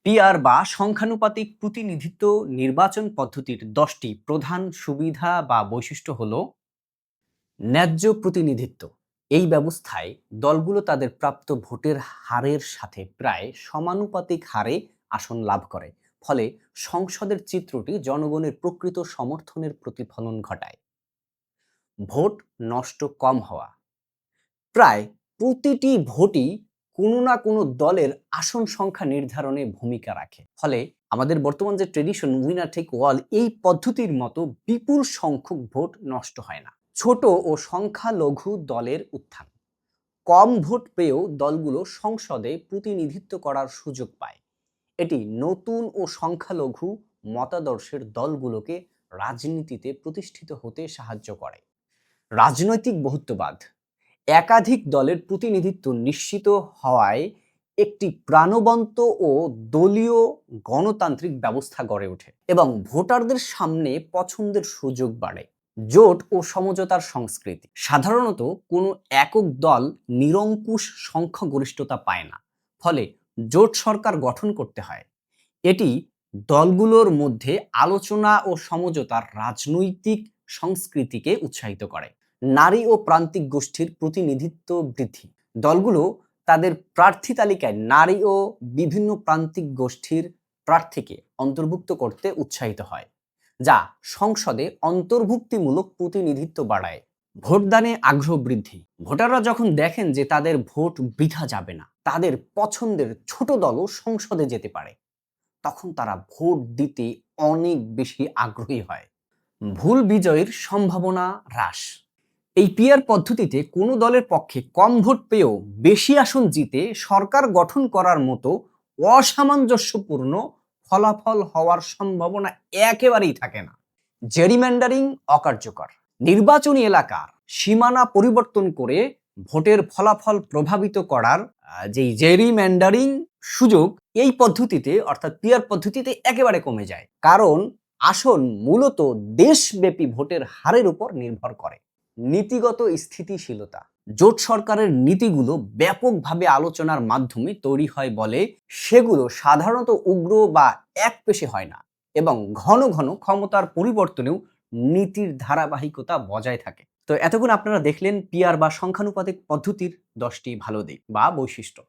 PR বা সংখ্যানুপাতিক প্রতিনিধিত্ব নির্বাচন পদ্ধতির 10টি প্রধান সুবিধা বা বৈশিষ্ট্য হল ন্যায্য প্রতিনিধিত্ব। এই ব্যবস্থায় দলগুলো তাদের প্রাপ্ত ভোটের হারের সাথে প্রায় সমানুপাতিক হারে আসন লাভ করে। ফলে সংসদের চিত্রটি জনগণের প্রকৃত সমর্থনের প্রতিফলন ঘটায়। ভোট নষ্ট কম হওয়া। প্রায় প্রতিটি ভোটই কোনো না কোনো দলের আসন সংখ্যা নির্ধারণে ভূমিকা রাখে। ফলে আমাদের বর্তমান যে ট্রেডিশন উইনার টেক অল, এই পদ্ধতির মতো বিপুল সংখ্যক ভোট নষ্ট হয় না। ছোট ও সংখ্যালঘু দলের উত্থান। কম ভোট পেয়েও দলগুলো সংসদে প্রতিনিধিত্ব করার সুযোগ পায়। এটি নতুন ও সংখ্যালঘু মতাদর্শের দলগুলোকে রাজনীতিতে প্রতিষ্ঠিত হতে সাহায্য করে। রাজনৈতিক বহুত্ববাদ। একাধিক দলের প্রতিনিধিত্ব নিশ্চিত হওয়ায় একটি প্রাণবন্ত ও দলীয় গণতান্ত্রিক ব্যবস্থা গড়ে ওঠে এবং ভোটারদের সামনে পছন্দের সুযোগ বাড়ে। জোট ও সমঝোতার সংস্কৃতি। সাধারণত কোনো একক দল নিরঙ্কুশ সংখ্যাগরিষ্ঠতা পায় না, ফলে জোট সরকার গঠন করতে হয়। এটি দলগুলোর মধ্যে আলোচনা ও সমঝোতার রাজনৈতিক সংস্কৃতিকে উৎসাহিত করে। নারী ও প্রান্তিক গোষ্ঠীর প্রতিনিধিত্ব বৃদ্ধি। দলগুলো তাদের প্রার্থী তালিকায় নারী ও বিভিন্ন প্রান্তিক গোষ্ঠীর প্রার্থীকে অন্তর্ভুক্ত করতে উৎসাহিত হয়, যা সংসদে অন্তর্ভুক্তিমূলক প্রতিনিধিত্ব বাড়ায়। ভোটদানে আগ্রহ বৃদ্ধি। ভোটাররা যখন দেখেন যে তাদের ভোট বৃথা যাবে না, তাদের পছন্দের ছোট দলও সংসদে যেতে পারে, তখন তারা ভোট দিতে অনেক বেশি আগ্রহী হয়। ভুল বিজয়ের সম্ভাবনা হ্রাস। এই পিআর পদ্ধতিতে কোনো দলের পক্ষে কম ভোট পেয়েও বেশি আসন জিতে সরকার গঠন করার মতো অসামঞ্জস্যপূর্ণ ফলাফল হওয়ার সম্ভাবনা একেবারেই থাকে না। জেরিম্যান্ডারিং অকার্যকর। নির্বাচনী এলাকার সীমানা পরিবর্তন করে ভোটের ফলাফল প্রভাবিত করার যেই জেরিম্যান্ডারিং সুযোগ এই পদ্ধতিতে অর্থাৎ পিআর পদ্ধতিতে একেবারে কমে যায়, কারণ আসন মূলত দেশব্যাপী ভোটের হারের উপর নির্ভর করে। নীতিগত স্থিতিশীলতা। জোট সরকারের নীতিগুলো ব্যাপকভাবে আলোচনার মাধ্যমে তৈরি হয় বলে সেগুলো সাধারণত উগ্র বা একপেশে হয় না এবং ঘন ঘন ক্ষমতার পরিবর্তনেও নীতির ধারাবাহিকতা বজায় থাকে। তো এতক্ষণ আপনারা দেখলেন পিআর বা সংখ্যানুপাতিক পদ্ধতির 10টি ভালো দিক বা বৈশিষ্ট্য।